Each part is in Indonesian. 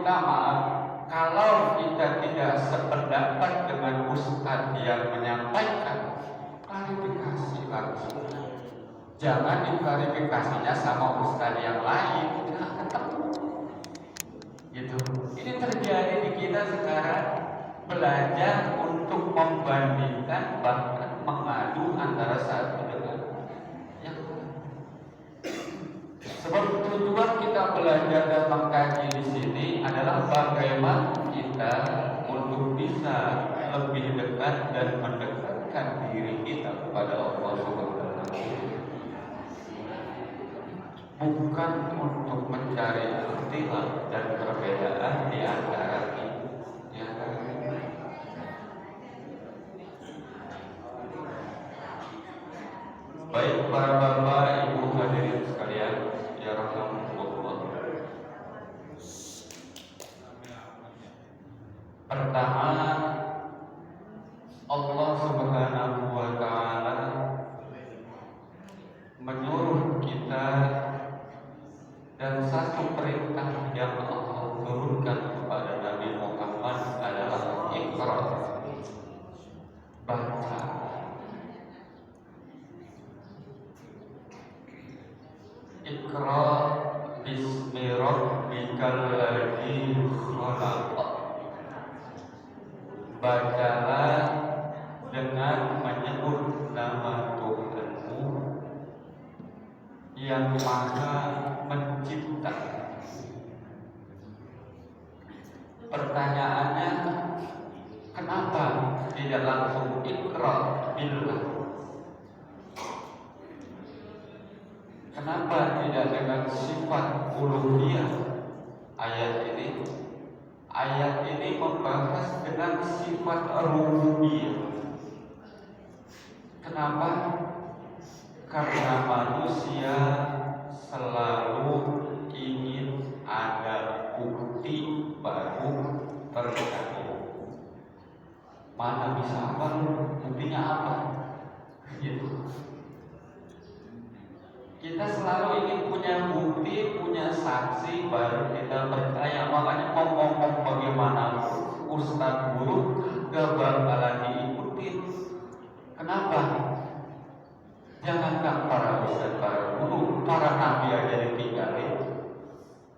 kita maaf, kalau kita tidak sependapat dengan ustadz yang menyampaikan, klarifikasi langsung. Jangan diklarifikasinya sama ustadz yang lain, nggak ketemu. Gitu. Ini terjadi di kita sekarang, belajar untuk membandingkan, bahkan mengadu antara satu dengan yang lain. Sebab tujuan kita belajar dan mengkaji di sini adalah bagaimana kita untuk bisa lebih dekat dan mendekatkan diri kita kepada Allah Subhanahu wa Ta'ala. Bukan untuk mencari ikhtilaf dan perbedaan di antara kita. Baik para bapak, ibu hadirin sekalian, ya rahmatullah. Pertama, Allah Subhanahu wa Ta'ala menyuruh kita, dan satu perintah yang Allah turunkan kepada Nabi Muhammad adalah Iqra, baca. Iqra bismi rabbikal ladzi khalaq. Bacalah dengan menyebut nama Tuhanmu yang Maha Mencipta. Pertanyaannya, kenapa tidak langsung Iqra billah? Kenapa tidak dengan sifat uluhiyah? Ayat ini membahas dengan sifat rububiyah. Kenapa? Karena manusia selalu ingin ada bukti baru percaya. Mana bisa apa? Buktinya apa? Gitu. Kita selalu ingin punya bukti, punya saksi, baru kita percaya. Makanya mau ngomong bagaimana ustadz guru gak bakalan diikutin. Kenapa? Jangankan para ustadz, para guru, para nabi aja ditinggalin.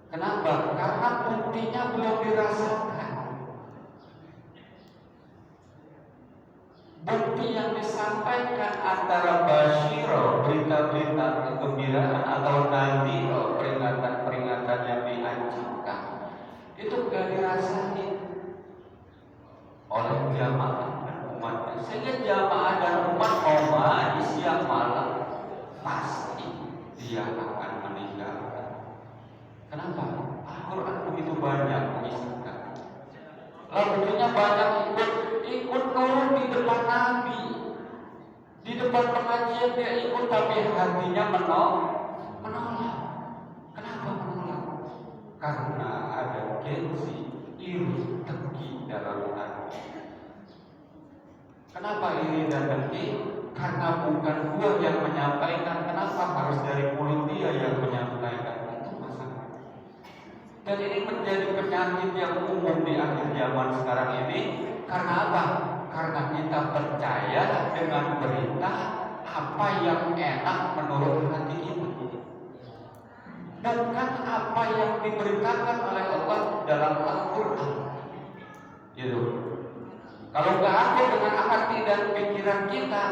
Kenapa? Karena buktinya belum dirasakan. Bukti yang disampaikan antara basyiro, berita-berita kegembiraan, atau nadhiro, peringatan-peringatan yang diancamkan, itu gak dirasain oleh jamaah dan umat. Sehingga jamaah dan umat mau maju siang malam, pasti dia akan meninggalkan. Kenapa? Al-Quran begitu banyak mengisahkan. Lagunya banyak ikut nurut di depan Nabi, di depan pengajian dia ikut, tapi hatinya menolak. Kenapa menolak? Karena ada gengsi, iri, dengki dalam hati. Kenapa iri dan dengki? Karena bukan gua yang menyampaikan. Kenapa harus dari mulut dia yang menyampaikan? Itu masalah. Dan ini menjadi penyakit yang umum di akhir zaman sekarang ini. Karena apa? Karena kita percaya dengan berita apa yang enak menurut hati kita, bukan apa yang diberitakan oleh Allah dalam Al-Quran. Gitu. Kalau nggak ada dengan hati dan pikiran kita,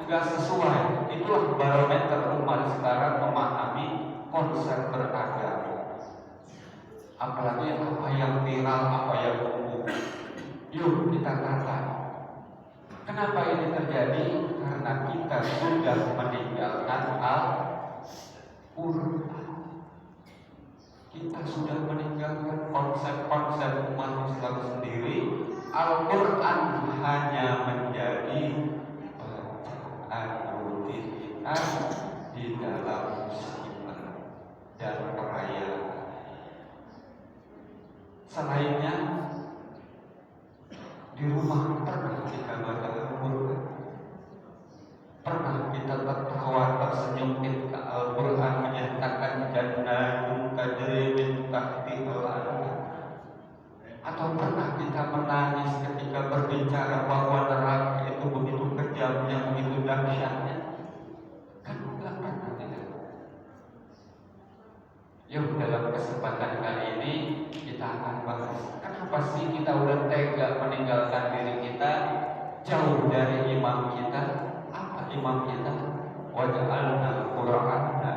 nggak sesuai. Itulah barometer umat sekarang memahami konsep beragama. Apalagi apa yang viral, apa yang umum. Yuk kita kata. Kenapa ini terjadi? Karena kita sudah meninggalkan Al-Quran. Kita sudah meninggalkan konsep-konsep umat Islam sendiri. Al-Quran hanya menjadi bacaan rutin kita di dalam musibah dan perayaan. Selainnya, di rumah pernah kita baca Al-Quran, pernah kita tertawa tersenyum ketika Al-Quran menyatakan jannatun tajri min tahtihal anhar, berbicara bahwa neraka itu begitu kejamnya, begitu dahsyatnya? Kan nggak pernah kita. Yuk, dalam kesempatan kali ini kita akan bahas kenapa sih kita udah tega meninggalkan diri kita jauh dari imam kita. Apa imam kita? Waja'alna Qur'ana.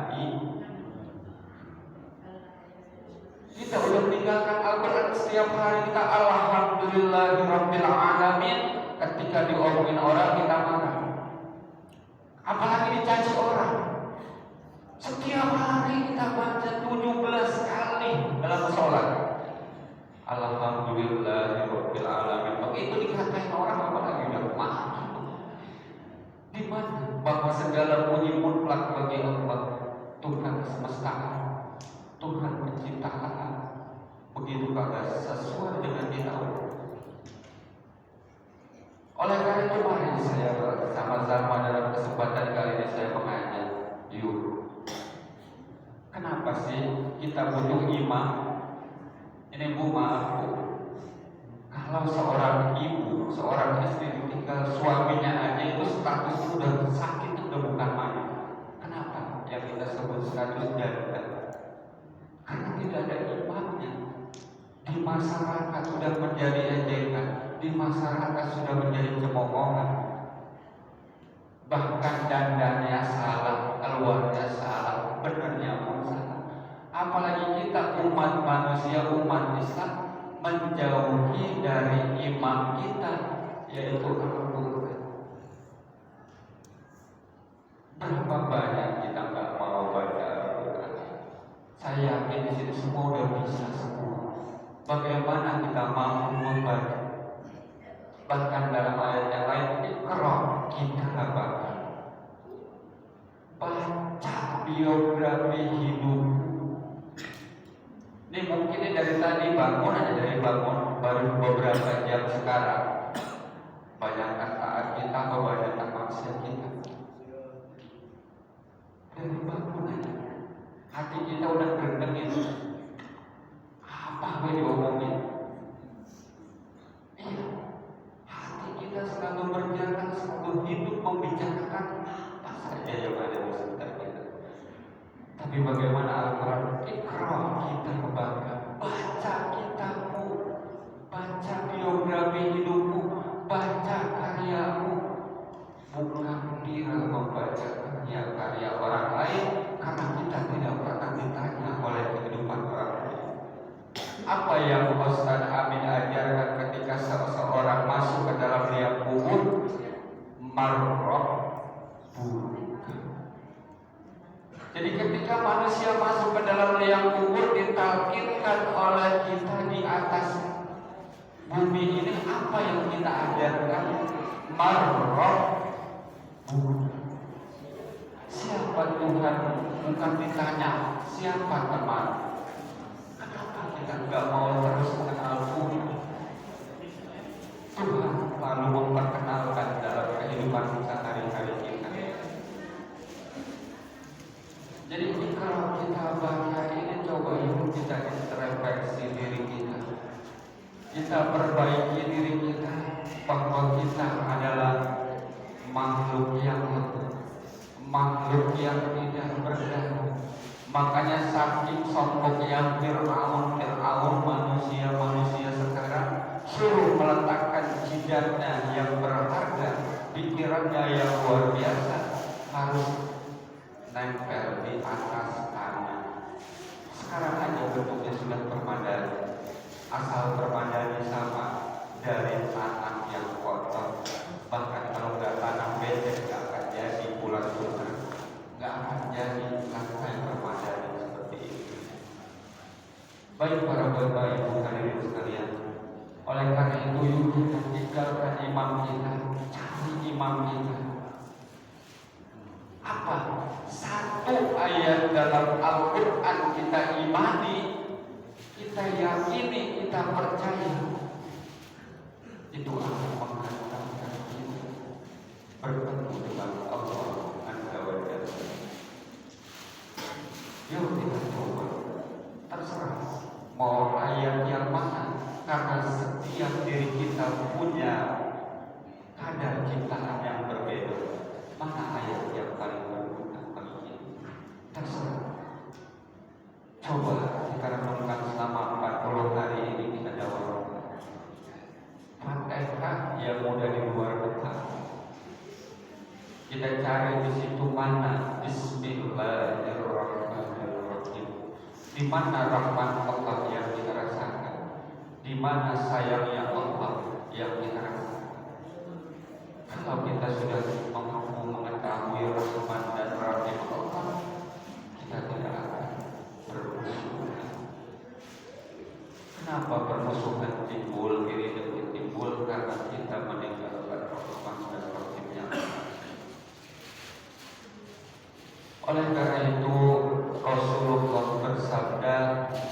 Kita udah meninggalkan Al-Quran setiap hari kita alhamdulillahirabbil alamin. Ketika diomongin orang kita marah, apalagi dicaci orang. Setiap hari kita baca 17 kali dalam sholat alhamdulillahirabbil alamin. Begitu dikatain orang apalagi udah marah. Di mana bahwa segala puji mutlak bagi Allah, Tuhan semesta, Tuhan pencipta alam. Begitu kagak sesuai dengan kita. Oleh karena itu mari saya sama-sama dalam kesempatan kali ini saya mengajak, yuk, kenapa sih kita butuh imam? Ini Bu, maaf Bu, kalau seorang ibu, seorang istri ditinggal suaminya aja itu status udah sakit, udah bukan main. Kenapa? Yang kita sebut status janda. Karena tidak ada imamnya. Di masyarakat sudah menjadi ejekan, di masyarakat sudah menjadi cemoohan. Bahkan dandanya salah, keluarnya salah, benernya pun salah. Apalagi kita umat manusia, umat Islam menjauhi dari imam kita, yaitu Al-Quran. Berapa banyak kita nggak mau baca Al-Quran? Saya yakin di sini semua udah bisa semua. Bagaimana kita mampu membaca? Bahkan dalam ayat yang lain, Iqra kitabaka, baca biografi hidup. Ini mungkin dari tadi bangun aja, dari bangun baru beberapa jam sekarang. Bayangkan saat kita membayangkan maksiat kita. Dari bangun aja, hati kita udah gerendengin. Apa yang diomongin? Iya, hati kita selalu berjalan, selalu hidup membicarakan apa saja yang ada di sekitar kita. Tapi bagaimana Al-Quran? Iqra kita membaca, baca kitabmu, baca biografi hidupmu, baca karyamu. Bukan kita membaca karya-karya orang lain, karena kita tidak pernah ditanya oleh kehidupan orang lain. Apa yang Ustaz Amin ajarkan ketika seseorang masuk ke dalam liang kubur? Marrah buka. Jadi ketika manusia masuk ke dalam liang kubur, ditalkinkan oleh kita di atas bumi ini, apa yang kita ajarkan? Marrah buka. Siapa Tuhan? Bukan ditanya siapa teman. Kita nggak mau terus mengenal Tuhan. Tuhan lalu memperkenalkan dalam kehidupan kita hari-hari kita. Jadi kalau kita baca ini, coba yuk kita introspeksi diri kita. Kita perbaiki diri kita bahwa kita adalah makhluk yang lemah, makhluk yang tidak berdaya. Makanya saking sombongnya Fir'aun manusia sekarang suruh meletakkan jidatnya yang berharga, pikirannya yang luar biasa harus nempel di atas tanah. Sekarang aja bentuknya sudah permadani, asal permadani sama dari tanah yang kotor. Bahkan kalau nggak tanah becek nggak akan jadi bulan sutra, nggak akan jadi lantai permadani seperti ini. Baik para bapak ibu hadirin sekalian, oleh karena itu yuk kita tinggalkan imam kita, cari imam kita. Apa? Satu ayat dalam Al-Quran kita imani, kita yakini, kita percaya, itu akan menghantarkan kita bertemu dengan Allah Azza wa Jalla. Yuk kita coba, terserah mau ayat yang mana, karena setiap diri kita punya yang mudah di luar peta. Kita cari di situ mana Bismillahirrahmanirrahim. Di mana rahmat Allah yang kita rasakan, di mana sayangnya Allah yang kita rasakan. Kalau kita sudah mampu mengetahui rahmat dan rahim Allah, kita tidak akan bermusuhan. Kenapa bermusuhan timbul? Ini timbul karena kita meninggalkan rahmat dan rahimnya. Oleh karena itu Rasulullah bersabda,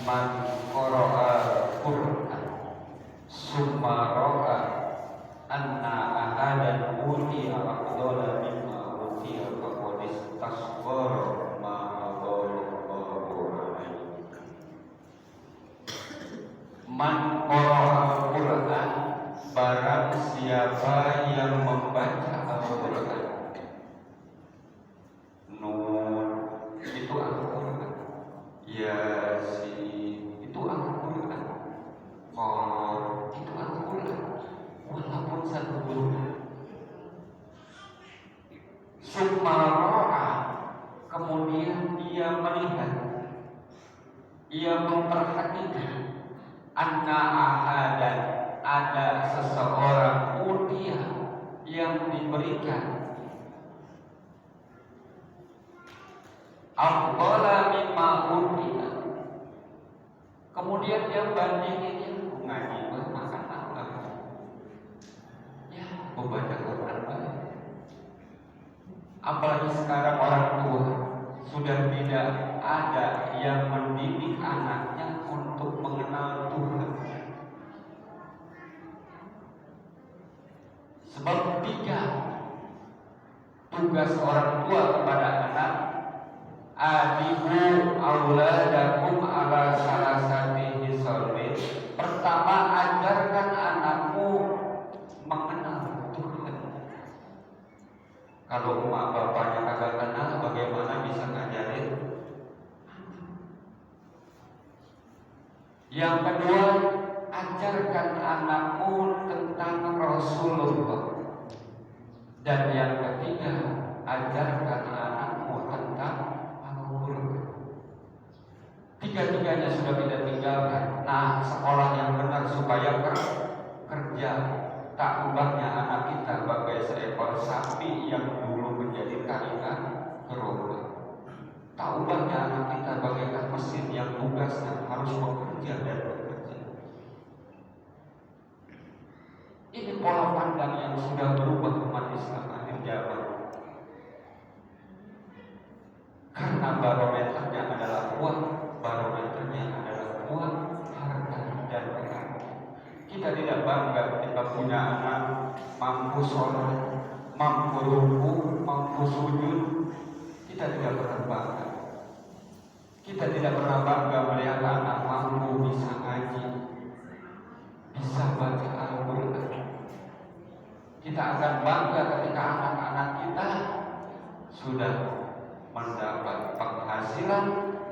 man qara'a Qur'an summa ra'a anna ahadan utiya afdala mimma utiya faqad istasghara ma Allahu alaihi. Man qara'a Qur'an, barang siapa yang membaca Al-Qur'an. Nun itu Al-Qur'an, Yasin itu Al-Qur'an, Qaf itu Al-Qur'an, walaupun satu huruf. Summa ra'a, kemudian dia melihat, ia memperhatikan, anna ahadan, ada seseorang utia yang diberikan afdala mimma utiya. Kemudian dia bandingin, ngaji makan apa? Ya, membaca Quran. Apalagi sekarang orang tua sudah tidak ada yang mendidik anaknya untuk mengenal Tuhan. Sebab 3 tugas orang tua kepada anak: adibu auladakum ala salasati hisalin. Pertama, ajarkan anakmu mengenal Tuhan. Kalau emak bapaknya kagak kenal, bagaimana bisa ngajarin? Yang kedua, ajarkan anakmu tentang Rasulullah. Dan yang ketiga, ajarkan anakmu tentang tiga-tiganya sudah kita tinggalkan. Nah, sekolah yang benar supaya kerja. Tak ubahnya anak kita bagai seekor sapi yang dulu menjadi karikan gerobak. Tak ubahnya anak kita bagaikan mesin yang tugasnya harus bekerja dan bekerja. Ini pola pandang yang sudah berubah umat Islam akhir zaman. Karena barometernya adalah uang, barometernya adalah uang, harta, dan kekayaan. Kita tidak bangga ketika punya anak mampu sholat, mampu ruku, mampu sujud. Kita tidak pernah bangga. Kita tidak pernah bangga melihat anak mampu bisa ngaji, bisa baca Al-Quran. Kita akan bangga ketika anak-anak kita sudah mendapat penghasilan,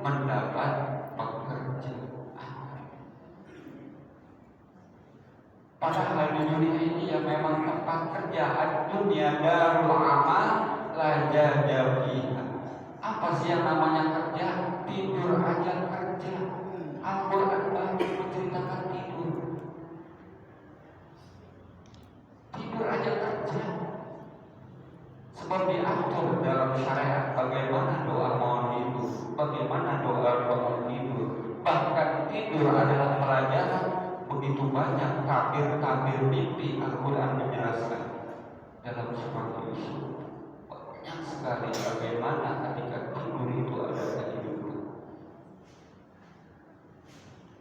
mendapat pekerjaan. Padahal di dunia ini ya memang tempat kerja. Dunia darul amal la jaja fiha. Apa sih yang namanya kerja? Tidur aja kerja. Al-Quran banyak menceritakan tidur. Tidur aja kerja. Sebab diatur dalam syariat bagaimana doa mau tidur, bagaimana doa mau tidur. Bahkan tidur adalah pelajaran. Begitu banyak tabir-tabir mimpi Al-Quran menjelaskan dalam surat Yusuf. Banyak sekali bagaimana ketika tidur itu ada kehidupan.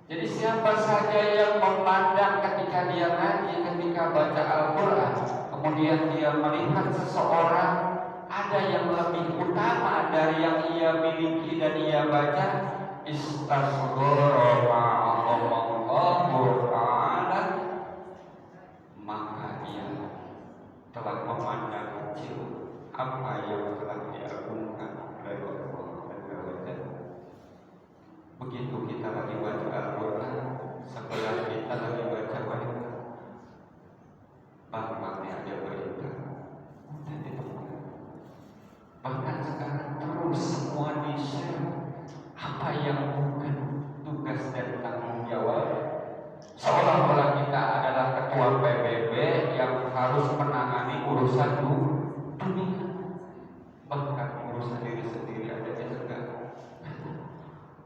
Jadi siapa saja yang memandang ketika dia ngaji, ketika baca Al-Quran, kemudian dia melihat seseorang ada yang lebih utama dari yang ia miliki dan ia baca, istasghara ma'allahu ta'ala, maka ia telah memandang kecil apa yang telah diagungkan oleh Allah. Begitu kita lagi baca Al-Quran, sebelah kita lagi baca Al-Quran, Bang-bangnya aja berita udah ditemukan. Bahkan sekarang terus semua di-share apa yang bukan tugas dan tanggung jawab, seolah-olah kita adalah ketua PBB yang harus menangani urusan dunia, bahkan urusan diri sendiri ada juga.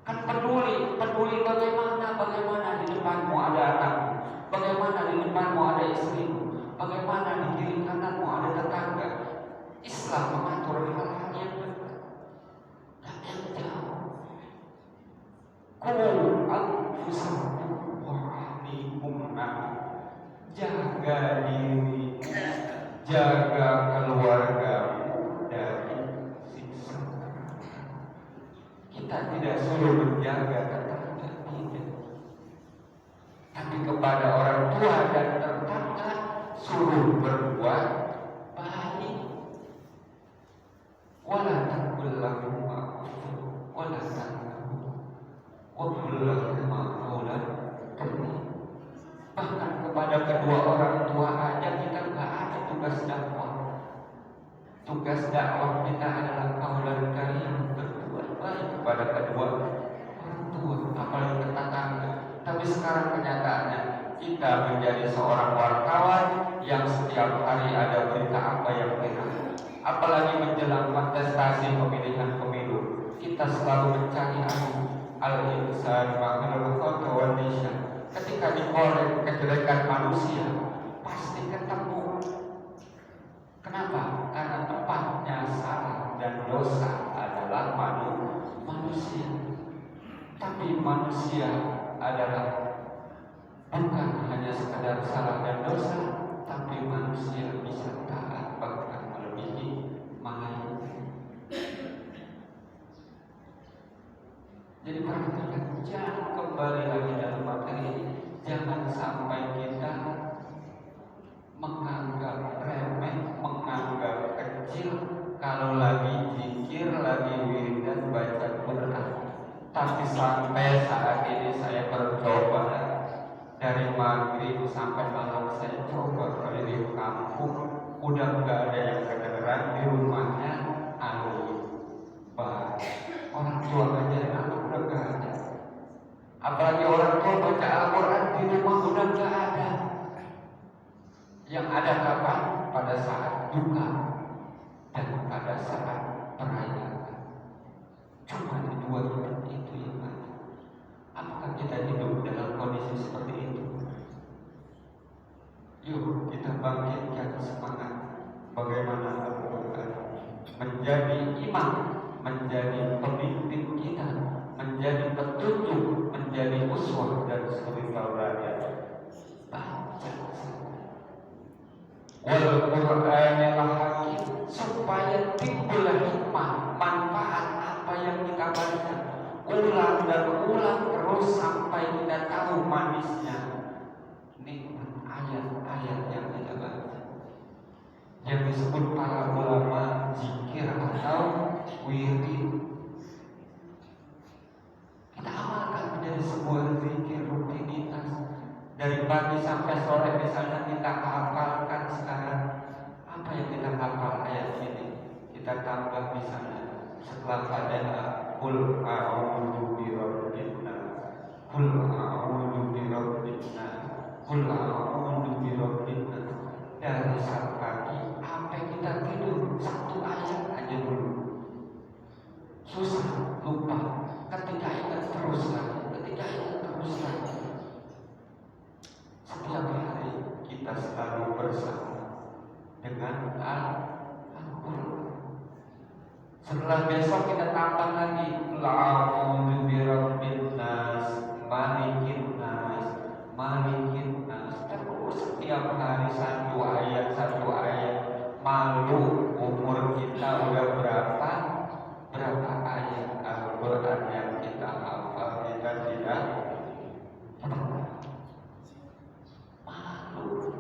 Kan peduli bagaimana di depanmu ada anakmu, bagaimana di depanmu ada istrimu, bagaimana di kiri kananmu ada tetangga. Islam mengatur hal-hal yang benar, yang jauh. Qul anfusakum wa ahlikum nar. Jaga diri, jaga keluargamu dari siksa. Kita tidak suruh menjaga tetangga, tidak. Tapi kepada orang tua dan tetangga suruh berbuat baik. Wala taqul lahum ma'ruf wala tanharu wa qul lahum qawlan karim. Bahkan kepada kedua orang tua aja kita nggak ada tugas dakwah. Tugas dakwah kita adalah qawlan karim, berbuat baik kepada kedua orang tua, apalagi ke tetangga. Tapi sekarang kenyataannya kita menjadi seorang wartawan yang setiap hari ada berita apa yang viral. Apalagi menjelang kontestasi pemilihan pemilu, kita selalu mencari al-insan ma'al khata wa nisyan. Ketika dikorek kejelekan manusia, pasti ketemu. Kenapa? Karena tempatnya salah dan dosa adalah manusia. Tapi manusia adalah bukan hanya sekadar salah dan dosa, tapi manusia bisa taat bahkan melebihi malaikat. Jadi perhatikan, jangan kembali lagi dalam materi ini. Jangan sampai kita menganggap remeh, menganggap kecil kalau lagi zikir, lagi wiridan, baca Quran. Tapi sampai saat ini saya bercoba dari maghrib sampai malam, saya coba keliling kampung, udah nggak ada yang kedengeran di rumahnya orang tua ngajarin anak udah nggak ada. Apalagi orang tua baca Al-Quran di rumah udah nggak ada. Yang ada kapan? Pada saat duka dan pada saat perayaan. Cuma di dua tempat itu yang ada. Apakah kita hidup dalam kondisi seperti itu? Yuk kita bangkitkan semangat. Bagaimana Al-Quran menjadi imam, menjadi pemimpin kita, menjadi petunjuk, menjadi uswah dan suri tauladan. Baca wal Qur'anil hakim, supaya timbul hikmah, manfaat apa yang kita baca. Ulang dan ulang terus sampai kita tahu manisnya nikmat ayat-ayat yang kita baca, yang disebut para ulama zikir atau wirid. Kita amalkan menjadi sebuah zikir rutinitas. Dari pagi sampai sore misalnya kita hafalkan sekarang. Apa yang kita hafal ayat ini, kita tambah misalnya setelah Fatihah, qul a'udzu birabbin nas, qul a'udzu birabbin nas, qul a'udzu birabbin nas. Dari saat pagi sampai kita tidur satu ayat aja dulu. Susah, lupa. Ketika ingat terus lagi, ketika ingat terus lagi. Setiap hari kita selalu bersama dengan Al-Quran. Setelah besok kita tambah lagi la'udzu birabbin nas, malikin nas, malikin nas. Terus setiap hari satu ayat. Malu umur kita udah berapa ayat Al-Quran yang kita hafal, kita tidak malu.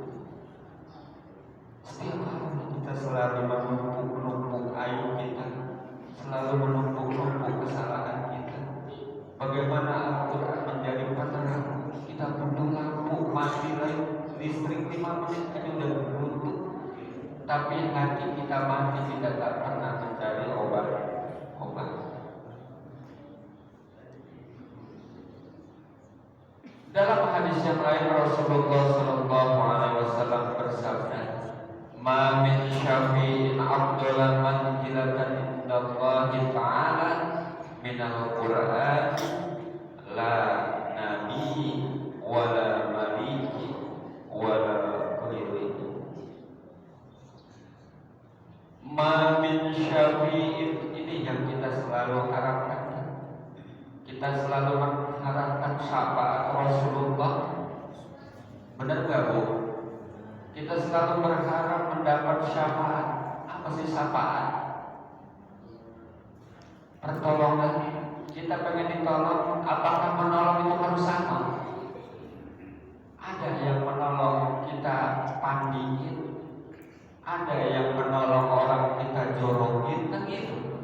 Setiap hari kita selalu menumpuk aib kita, selalu menumpuk kesalahan kita. Bagaimana Al-Quran menjadi penerang? Kita butuh lampu, mati listrik 5 menit aja udah tetapi hati kita mati, kita tak pernah mencari obat. Dalam hadis yang lain Rasulullah SAW bersabda, "Ma min syafi'in afdala manzilatan indallahi ta'ala minal Qur'an la nabi wala maliki wala ghairihi." Ma min syafi'in, ini yang kita selalu harapkan. Kita selalu mengharapkan syafaat Rasulullah. Benar gak Bu? Kita selalu berharap mendapat syafaat. Apa sih syafaat? Pertolongan. Kita pengen ditolong. Apakah menolong itu harus sama? Ada yang menolong kita pandiin, ada yang menolong orang kita jorokin, kan gitu.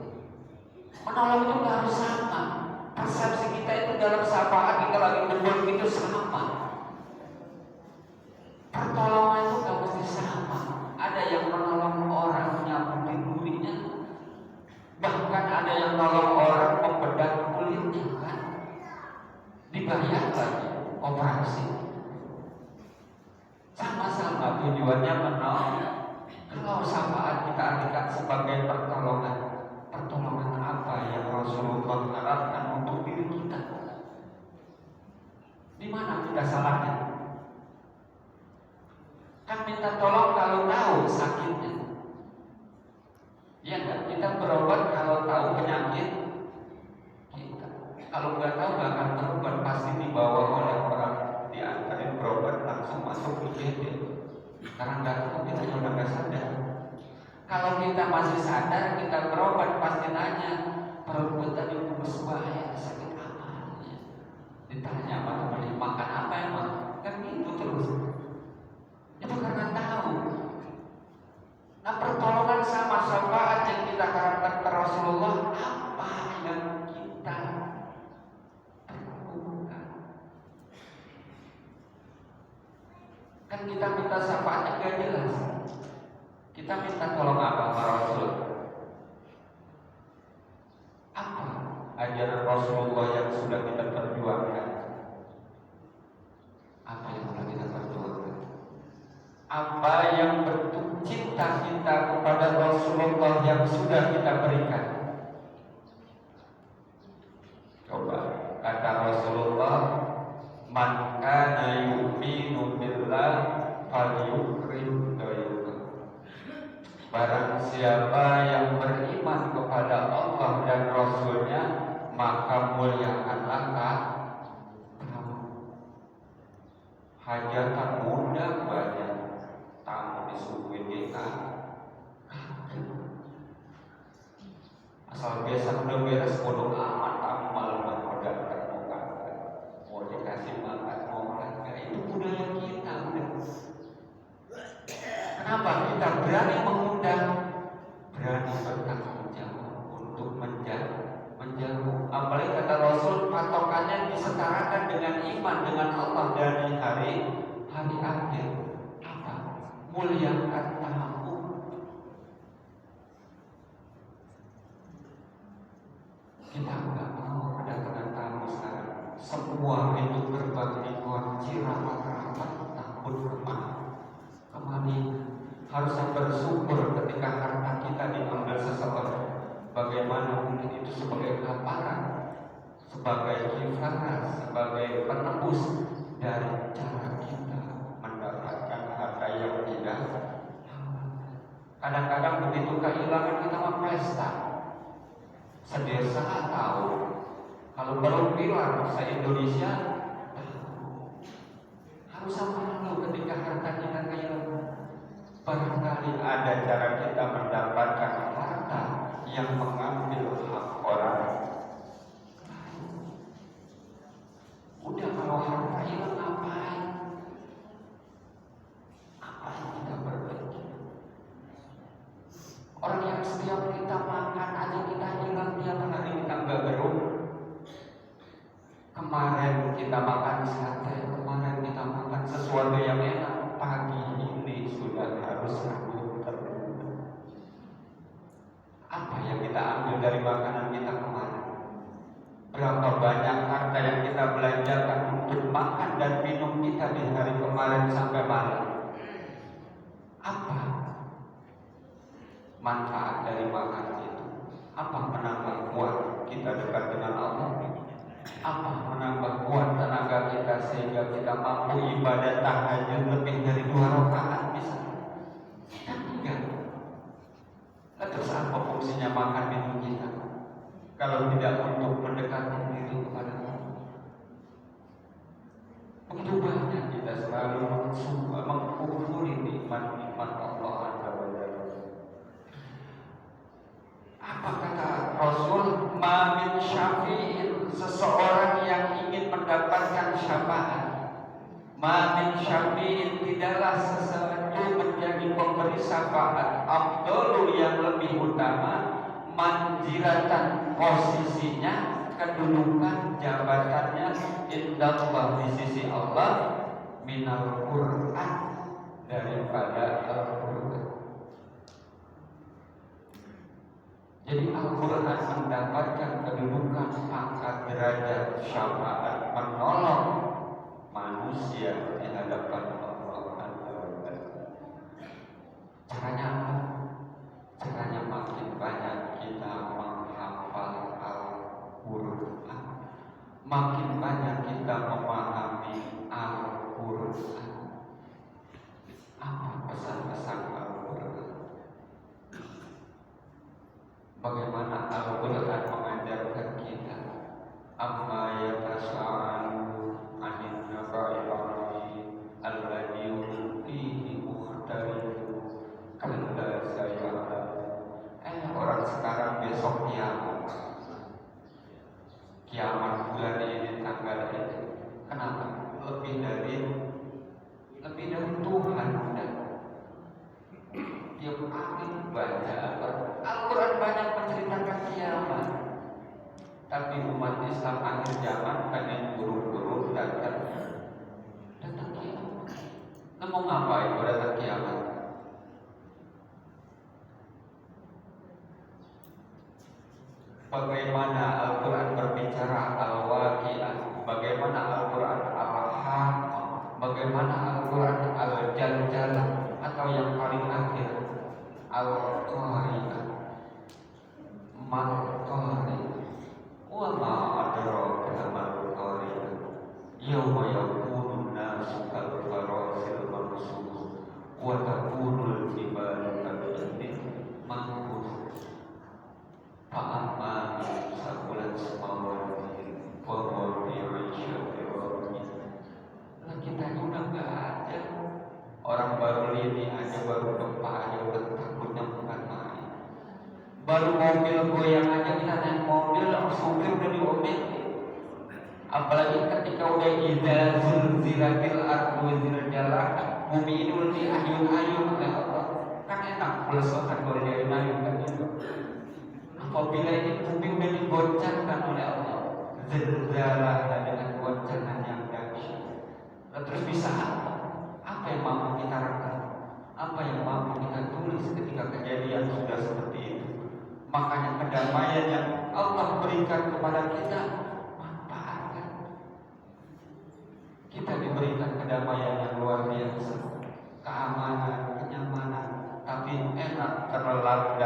Menolong itu gak harus sama. Persepsi kita itu dalam syafaat kita lagi berdua itu sama. Pertolongan itu gak mesti sama. Ada yang menolong orang nyapuin kulitnya, bahkan ada yang menolong orang membedah kulitnya kan, dibayar lagi operasi. Sama-sama tujuannya menolong. Kalau syafaat kita artikan sebagai pertolongan, pertolongan apa yang Rasulullah harapkan untuk diri kita? Di mana kita salahnya? Kan minta tolong kalau tahu sakitnya. Iya enggak? Kita berobat kalau tahu penyakit kita. Kalau nggak tahu nggak akan berobat, pasti dibawa oleh orang, diantarin berobat langsung masuk IGD. Karena nggak tahu kita juga nggak sadar. Kalau kita masih sadar, kita berobat pasti nanya, perut tadi bungkus bahaya, sakit apa? Ditanya sama teman, makan apa emang? Kan gitu terus. Itu karena tahu. Nah, pertolongan sama syafaat yang kita harapkan ke Rasulullah, apa yang kita perlukan? Kan kita minta syafaatnya gak jelas. Kita minta tolong apa sama Rasul? Apa ajaran Rasulullah yang sudah kita perjuangkan? Apa yang sudah kita perjuangkan? Apa yang bentuk cinta kita kepada Rasulullah yang sudah kita berikan? Coba, kata Rasulullah, "Man kana yu'minu billah falyukrim ghayrahu." Barang siapa yang beriman kepada Allah dan Rasulnya, maka muliakanlah tamu. Hajatan muda banyak, tamu disuguhin kita. Asal biasa udah beres bodoh amat, tamu malah mau datang, mau dikasih makan, mau kagak. Itu budaya kita udah. Kenapa kita berani mengundang, berani bertanggung jawab untuk menjauh? Apalagi kata Rasul, patokannya disetarakan dengan iman dengan Allah dari hari akhir. Apa? Muliakan tamu. Kita nggak mau kedatangan tamu sekarang. Semua itu berbagi kunci rapat-rapat takut kemana? Harusnya bersyukur ketika harta kita diambil seseorang. Bagaimana mungkin itu sebagai kaparan, sebagai kifarah, sebagai penebus dari cara kita mendapatkan harta yang tidak. Kadang-kadang begitu kehilangan kita mau pesta. Sedesa tahu, kalau belum bilang se-Indonesia harus sama dulu ketika harta kita kehilangan. Barangkali ada cara kita mendapatkan harta yang mengambil hak orang. Udah kalau harta hilang ngapain? Apa yang kita perbaiki? Orang yang setiap kita makan aja kita hilang tiap hari, kita nggak berun. Kemarin kita makan sate, kemarin kita makan sesuatu yang enak, pagi ini sudah harus rambut terus. manfaat dari makan itu? Apa menambah kuat kita dekat dengan Allah? Apa menambah kuat tenaga kita sehingga kita mampu ibadah tahajud lebih dari 2 rakaat misalnya? Kan enggak. Terus apa fungsinya makan minum kita kalau tidak untuk mendekati diri kepada Allah? Begitu banyak kita selalu mengkufuri nikmat-nikmat Allah Azza wa Jalla. Apa kata Rasul? Ma min syafi'in, seseorang yang ingin mendapatkan syafaat. Ma min syafi'in, tidaklah sesuatu menjadi pemberi syafaat. Afdalu, yang lebih utama, manzilatan, posisinya, kedudukan, jabatannya, indallah, di sisi Allah, minal Qur'an, daripada Al-Qur'an. Jadi Al-Quran mendapatkan kedudukan, pangkat, derajat, syafaat, menolong manusia di hadapan Allah Azza wa Jalla. Caranya apa? Caranya makin banyak kita menghafal Al-Quran, makin banyak kita memahami Al-Quran. Apa pesan-pesan Al-Quran? Bagaimana Al-Quran mengajarkan kita amma yatasa'alu 'anil naba'il 'azim alladzi hum fihi mukhtalifun kalla saya'lamun. Orang sekarang besok kiamat bulan ini, tanggal ini. Kenapa? Lebih dari Tuhan. Tiap hari baca Al-Quran banyak menceritakan kiamat, tapi umat Islam akhir zaman pengen buru-buru datang kiamat. Mau ngapain datang kiamat? Bagaimana Al-Quran berbicara al-waqi'ah, bagaimana Al-Quran al-haqqah, bagaimana Al-Quran al-jaljalah, atau yang paling akhir Al-Qari'ah, Mal-Qari'ah, wa ma adraka mal-Qari'ah, yawma yakunun nasu kal-farasil mabsus, wa takunul jibalu kal-jabal manfus, fa'amma saqulat samawati wa mawdi'u syafi'u. Nah, kita udah gak ada. Orang baru ini aja, baru gempa aja udah takutnya bukan main. Baru mobil goyang aja, kita naik mobil supir udah diomelin. Apalagi ketika udah idza zulzilatil ardu zilzalaha, bumi ini udah diayun-ayun oleh Allah. Kan enak pelesotan kalau diayun-ayun kan gitu. Apabila ini bumi udah digoncangkan oleh Allah, zilzalaha, dengan goncangan yang dahsyat. Terus bisa apa yang mampu kita rekam? Apa yang mampu kita tulis ketika kejadian sudah seperti itu? Makanya kedamaian yang Allah berikan kepada kita, manfaatkan. Kita diberikan kedamaian yang luar biasa, keamanan, kenyamanan, tapi enak terlelap